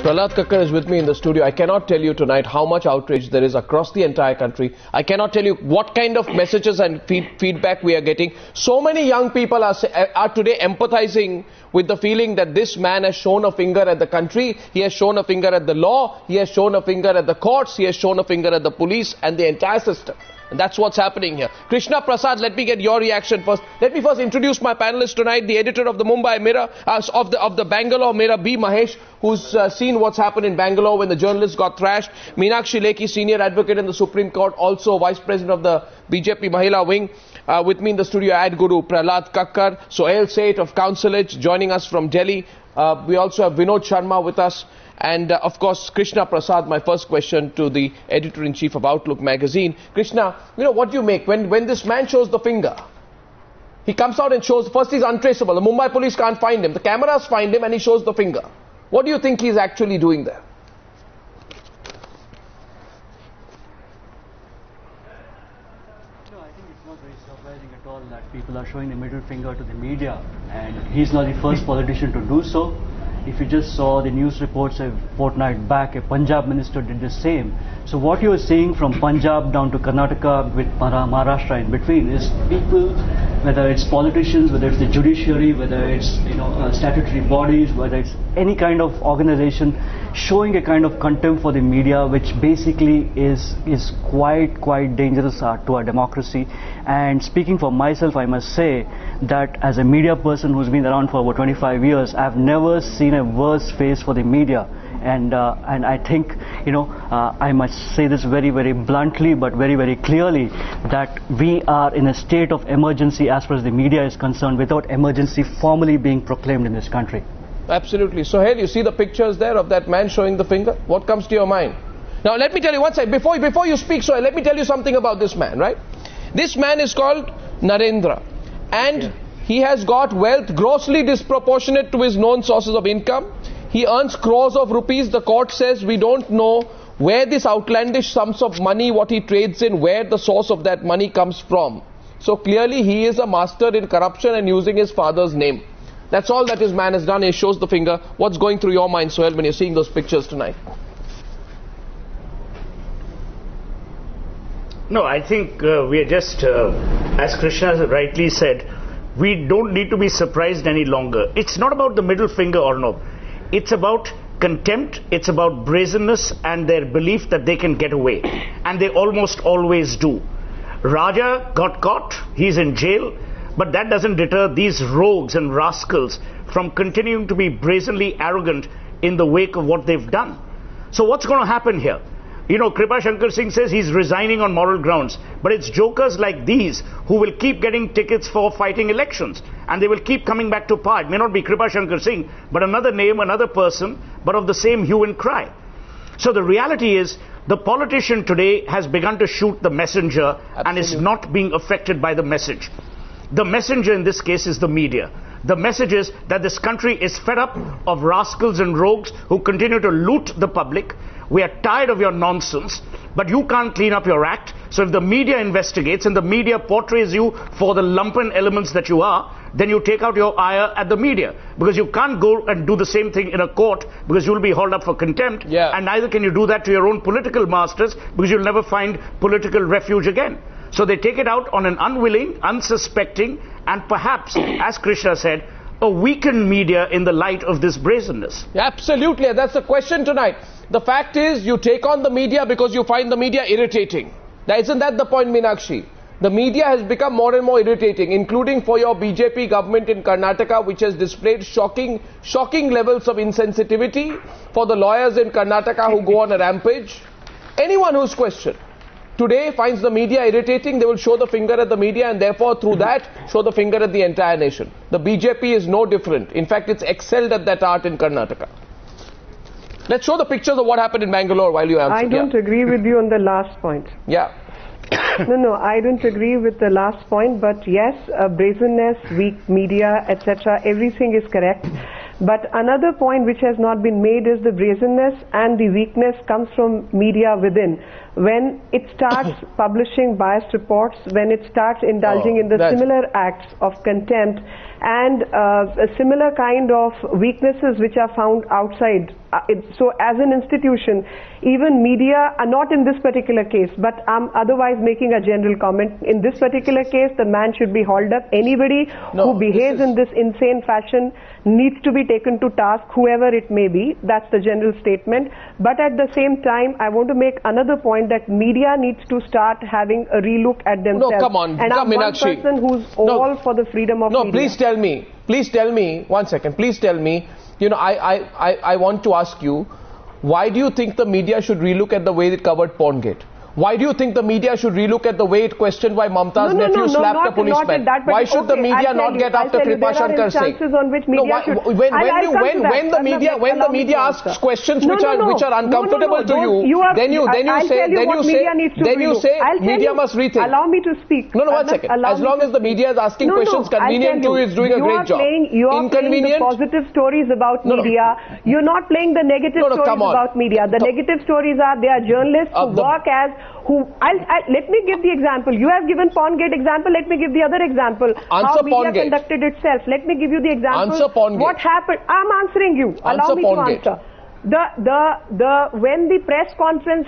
Prahlad Kakkar is with me in the studio. I cannot tell you tonight how much outrage there is across the entire country. I cannot tell you what kind of messages and feedback we are getting. So many young people are today empathizing with the feeling that this man has shown a finger at the country, he has shown a finger at the law, he has shown a finger at the courts, he has shown a finger at the police and the entire system. And that's what's happening here. Krishna Prasad, let me get your reaction first. Let me first introduce my panelist tonight, the editor of the Mumbai Mirror, of the Bangalore Mirror, B Mahesh, who's seen what's happened in Bangalore when the journalists got thrashed. Meenakshi Lekhi, senior advocate in the Supreme Court, also vice president of the BJP Mahila wing. With me in the studio, Ad Guru, Prahlad Kakkar, Suhel Seth of Counselage, joining us from Delhi. We also have Vinod Sharma with us. And of course, Krishna Prasad. My first question to the editor-in-chief of Outlook magazine. Krishna, what do you make when this man shows the finger? He comes out and shows, first he's untraceable. The Mumbai police can't find him. The cameras find him and he shows the finger. What do you think he's actually doing there? No, I think it's not very surprising at all that people are showing the middle finger to the media. And he's not the first politician to do so. If you just saw the news reports a fortnight back, a Punjab minister did the same. So what you are seeing from Punjab down to Karnataka with Maharashtra in between is people, whether it's politicians, whether it's the judiciary, whether it's statutory bodies, whether it's any kind of organization, showing a kind of contempt for the media, which basically is quite dangerous to our democracy. And speaking for myself, I must say that as a media person who's been around for over 25 years, I've never seen a worse face for the media. And I think, I must say this very, very bluntly, but very, very clearly, that we are in a state of emergency as far as the media is concerned, without emergency formally being proclaimed in this country. Absolutely. So, Sohail, you see the pictures there of that man showing the finger? What comes to your mind? Now, let me tell you one second. Before you speak, Sohail, let me tell you something about this man, right? This man is called Narendra. And he has got wealth grossly disproportionate to his known sources of income. He earns crores of rupees. The court says we don't know where this outlandish sums of money, what he trades in, where the source of that money comes from. So clearly he is a master in corruption and using his father's name. That's all that this man has done. He shows the finger. What's going through your mind, Suhel, when you're seeing those pictures tonight? No, I think we are just, as Krishna rightly said, we don't need to be surprised any longer. It's not about the middle finger, Arnab. It's about contempt, it's about brazenness and their belief that they can get away. And they almost always do. Raja got caught, he's in jail, but that doesn't deter these rogues and rascals from continuing to be brazenly arrogant in the wake of what they've done. So what's going to happen here? Kripa Shankar Singh says he's resigning on moral grounds. But it's jokers like these who will keep getting tickets for fighting elections. And they will keep coming back to power. It may not be Kripa Shankar Singh, but another name, another person, but of the same hue and cry. So the reality is, the politician today has begun to shoot the messenger. Absolutely. And is not being affected by the message. The messenger in this case is the media. The message is that this country is fed up of rascals and rogues who continue to loot the public. We are tired of your nonsense, but you can't clean up your act. So if the media investigates and the media portrays you for the lumpen elements that you are, then you take out your ire at the media. Because you can't go and do the same thing in a court because you'll be hauled up for contempt. Yeah. And neither can you do that to your own political masters because you'll never find political refuge again. So they take it out on an unwilling, unsuspecting, and perhaps, as Krishna said, a weakened media in the light of this brazenness. Absolutely, that's the question tonight. The fact is, you take on the media because you find the media irritating. Now, isn't that the point, Meenakshi? The media has become more and more irritating, including for your BJP government in Karnataka, which has displayed shocking levels of insensitivity for the lawyers in Karnataka who go on a rampage. Anyone who's questioned today finds the media irritating, they will show the finger at the media and therefore through that show the finger at the entire nation. The BJP is no different. In fact, it's excelled at that art in Karnataka. Let's show the pictures of what happened in Bangalore while you answer. I don't agree with you on the last point. Yeah. No, I don't agree with the last point, but yes, brazenness, weak media, etc., everything is correct. But another point which has not been made is the brazenness and the weakness comes from media within. When it starts publishing biased reports, when it starts indulging in the similar acts of contempt and a similar kind of weaknesses which are found outside. So as an institution, even media are not in this particular case, but I'm otherwise making a general comment. In this particular case, the man should be hauled up. Anybody who behaves in this insane fashion needs to be taken to task, whoever it may be. That's the general statement. But at the same time, I want to make another point that media needs to start having a relook at themselves. No, come on. And I'm one Meenakshi. person who's all for the freedom of media. No, please tell me, one second, please tell me, you know, I want to ask you, why do you think the media should relook at the way it covered Porngate? Why do you think the media should relook at the way it questioned why Mamta's nephew slapped a policeman? Why should the media not get after Kripa Shankar Singh? When the media asks questions which are uncomfortable to you, then you say media must rethink. Allow me to speak. No, one second. As long as the media is asking questions convenient to you, is doing a great job. You are playing the positive stories about media. You're not playing the negative stories about media. The negative stories are they are journalists who work as let me give the example. You have given Porngate example. Let me give the other example. How media conducted itself. Let me give you the example. Answer Porngate. What happened? I'm answering you. Allow me to answer. When the press conference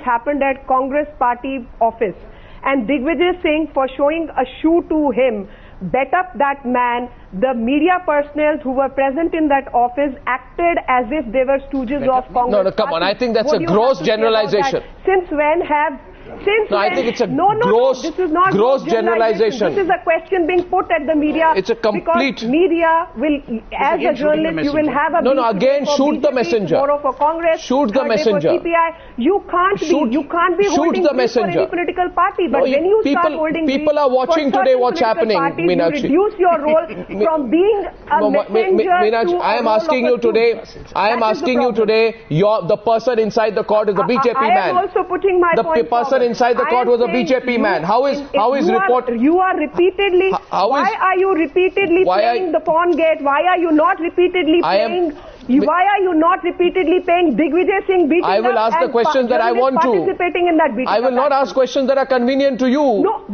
happened at Congress party office, and Digvijay Singh, for showing a shoe to him, bet up that man, the media personnel who were present in that office acted as if they were stooges of Congress. No, come on. I think that's a gross generalization. Since when have... I think it's a gross generalization. This is a question being put at the media. It's a complete... Because media will, as a journalist, you will have a... again, shoot the messenger. Tomorrow for Congress. Shoot the messenger. You can't be holding brief for any political party. But when you start holding people are watching today what's happening, Meenakshi. You reduce your role from being a messenger to I am asking you today, the person inside the court is a BJP man. I am also putting my point forward. Inside the court was a BJP man. How is report? You are repeatedly. Why are you repeatedly playing the Porngate? Why are you not repeatedly playing? Why are you not repeatedly paying Digvijay Singh beating I will ask the questions that I want to. Participating in that beating. I will not ask questions that are convenient to you. No.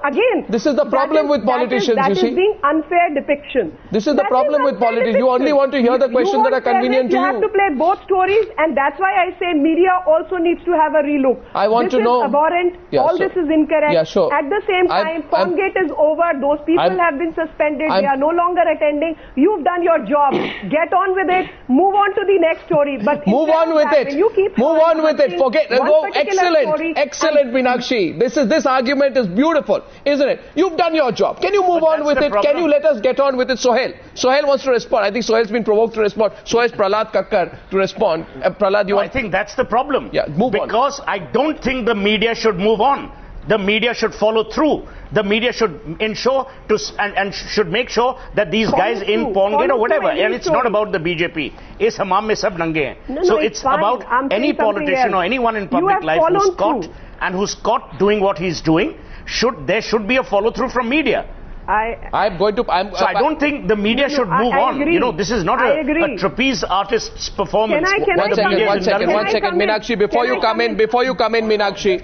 Again, this is the problem with politicians. That is being unfair depiction. This is the problem with politicians. You only want to hear the questions that are convenient to you. You have to play both stories, and that's why I say media also needs to have a relook. I want to know. This is abhorrent. All this is incorrect. Yeah, sure. At the same time, Porngate is over. Those people have been suspended. They are no longer attending. You've done your job. Get on with it. Move on to the next story. But move on with it. Move on with it. Forget. Go. Excellent, Meenakshi. This argument is beautiful, isn't it? You've done your job. Can you move on with it? Can you let us get on with it, Suhel? Suhel wants to respond. I think Suhel's been provoked to respond. So has Prahlad Kakkar to respond. Prahlad, I think that's the problem. Yeah, move on. Because I don't think the media should move on. The media should follow through. The media should ensure and should make sure that these guys in Porngate or whatever, and it's not about the BJP. Is hamam mein sab nange hain. So it's about any politician or anyone in public life who's caught and who's caught doing what he's doing. There should be a follow through from media. I don't think the media should move on. You know, this is not a trapeze artist's performance. One second, Meenakshi, before you come in, Meenakshi,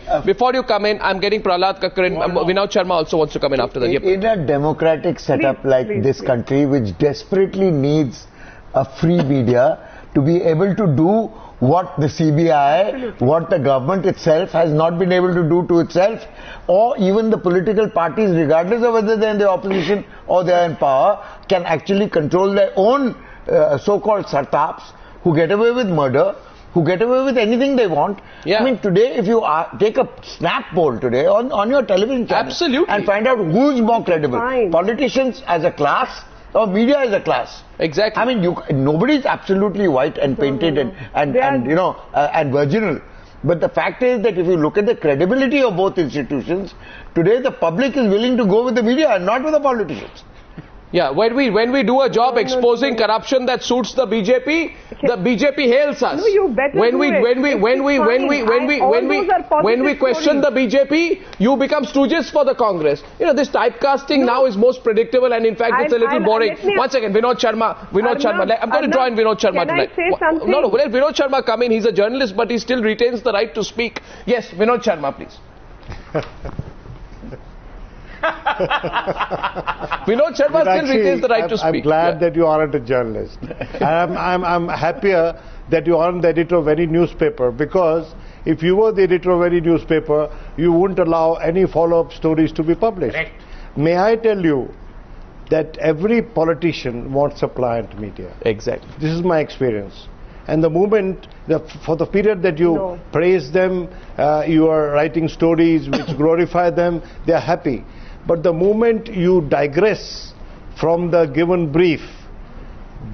I'm getting Prahlad Kakkar and Vinod Sharma also wants to come in after that. Yep. In a democratic setup this country, which desperately needs a free media to be able to do what the CBI, what the government itself has not been able to do to itself, or even the political parties, regardless of whether they're in the opposition or they're in power, can actually control their own so-called sartaps who get away with murder, who get away with anything they want. Yeah. I mean, today, if you take a snap poll today on your television channel and find out who's more credible, politicians as a class or media as a class. Exactly. I mean, nobody is absolutely white and painted and virginal. But the fact is that if you look at the credibility of both institutions, today the public is willing to go with the media and not with the politicians. Yeah, when we do a job exposing corruption that suits the BJP, the BJP hails us. No, you better when we question the BJP, you become stooges for the Congress. You know, this typecasting now is most predictable, and in fact it's a little boring. One second, Vinod Sharma. I'm going to join Vinod Sharma tonight. Can I say something? No, let Vinod Sharma come in. He's a journalist, but he still retains the right to speak. Yes, Vinod Sharma, please. Vinod Sharma still retains the right to speak. I'm glad that you aren't a journalist. I'm happier that you aren't the editor of any newspaper, because if you were the editor of any newspaper, you wouldn't allow any follow-up stories to be published. Correct. May I tell you that every politician wants a pliant media. Exactly. This is my experience. And the moment, for the period that you praise them, you are writing stories which glorify them, they are happy. But the moment you digress from the given brief,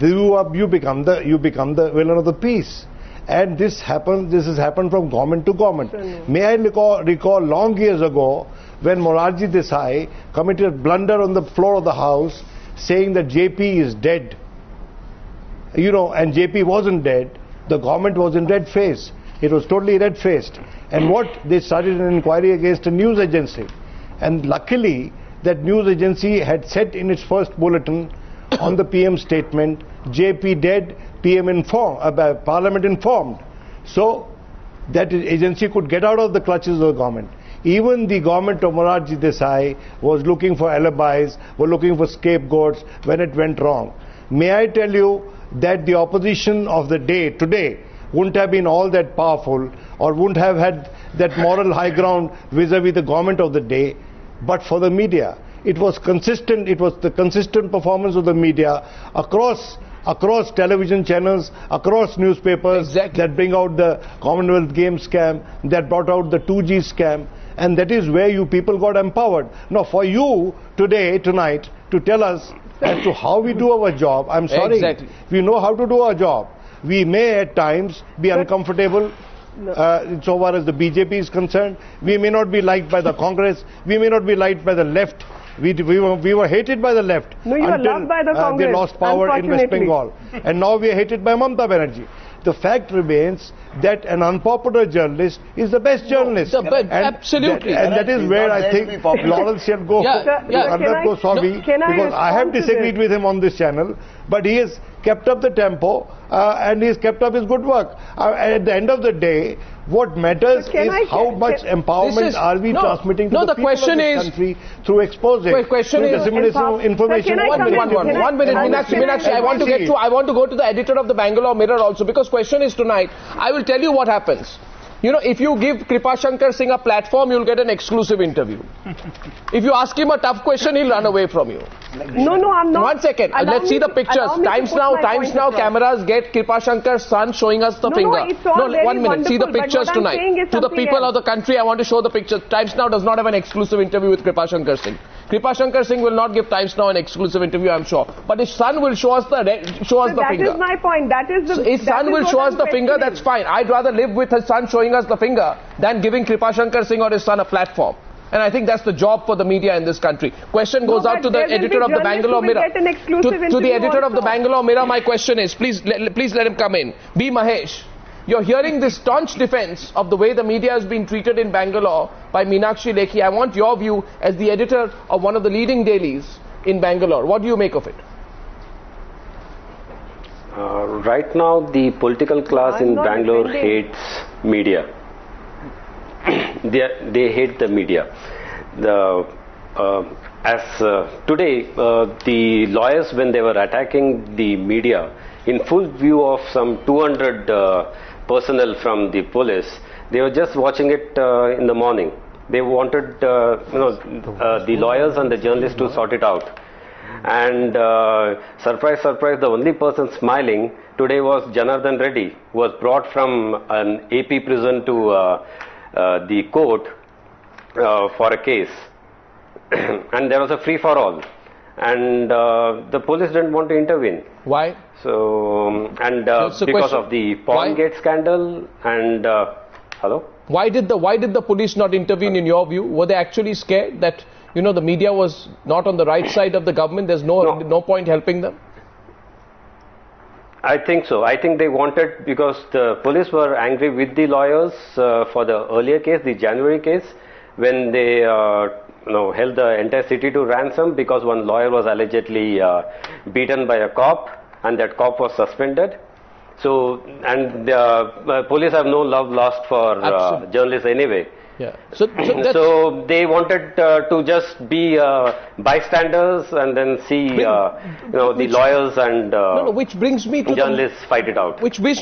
you become the villain of the piece. And this has happened from government to government. May I recall long years ago when Morarji Desai committed a blunder on the floor of the House saying that JP is dead. You know, and JP wasn't dead. The government was in red face. It was totally red-faced. And what they started an inquiry against a news agency. And luckily, that news agency had said in its first bulletin on the PM statement, JP dead, PM informed, Parliament informed. So that agency could get out of the clutches of the government. Even the government of Morarji Desai was looking for alibis, were looking for scapegoats when it went wrong. May I tell you that the opposition of the day today wouldn't have been all that powerful, or wouldn't have had that moral high ground vis-a-vis the government of the day, but for the media. It was consistent, it was the consistent performance of the media across television channels, across newspapers, that bring out the Commonwealth Games scam, that brought out the 2G scam, and that is where you people got empowered. Now for you tonight, to tell us as to how we do our job, I'm sorry, we know how to do our job. We may at times be uncomfortable so far as the BJP is concerned. We may not be liked by the Congress. We may not be liked by the left. We were hated by the left until by the Congress, they lost power in West Bengal. And now we are hated by Mamata Banerjee. The fact remains that an unpopular journalist is the best journalist. Absolutely. And that is where I think laurels shall go to Arnab Goswami, because I have disagreed with him on this channel, but he has kept up the tempo and he has kept up his good work. At the end of the day, what matters is how much empowerment are we transmitting to the people of this country through exposing, through dissemination of information. One minute, Meenakshi, I want to go to the editor of the Bangalore Mirror also, because question is tonight. I will tell you what happens. You know, if you give Kripashankar Singh a platform, you'll get an exclusive interview. If you ask him a tough question, he'll run away from you. No, I'm not. 1 second. Let's see the pictures. Times now cameras get Kripashankar's son showing us the finger. No, 1 minute. See the pictures tonight. To the people of the country, I want to show the pictures. Times Now does not have an exclusive interview with Kripashankar Singh. Kripashankar Singh will not give Times Now an exclusive interview, I'm sure. But his son will show us the finger. That is my point. His son will show us the finger, that's fine. I'd rather live with his son showing us the finger than giving Kripashankar Singh or his son a platform. And I think that's the job for the media in this country. Question goes out to the editor of the Bangalore Mirror. To the editor of the Bangalore Mirror, my question is, please let him come in. B Mahesh, you're hearing this staunch defense of the way the media has been treated in Bangalore by Meenakshi Lekhi. I want your view as the editor of one of the leading dailies in Bangalore. What do you make of it? Right now, the political class in Bangalore hates media. They hate the media. Today, the lawyers, when they were attacking the media, in full view of some 200 personnel from the police, they were just watching it in the morning. They wanted, the lawyers and the journalists to sort it out. And surprise, surprise, the only person smiling today was Janardhana Reddy, who was brought from an AP prison to the court for a case. And there was a free-for-all. And the police didn't want to intervene. Why? So, because of the Porngate scandal and, hello? Why did the police not intervene in your view? Were they actually scared that, you know, the media was not on the right side of the government? There's no point helping them? I think so. I think they wanted, because the police were angry with the lawyers for the earlier case, the January case, when they held the entire city to ransom because one lawyer was allegedly beaten by a cop, and that cop was suspended. So, and the police have no love lost for journalists anyway. Yeah. So they wanted to just be bystanders and then see, the lawyers and which brings me to journalists fight it out. Which brings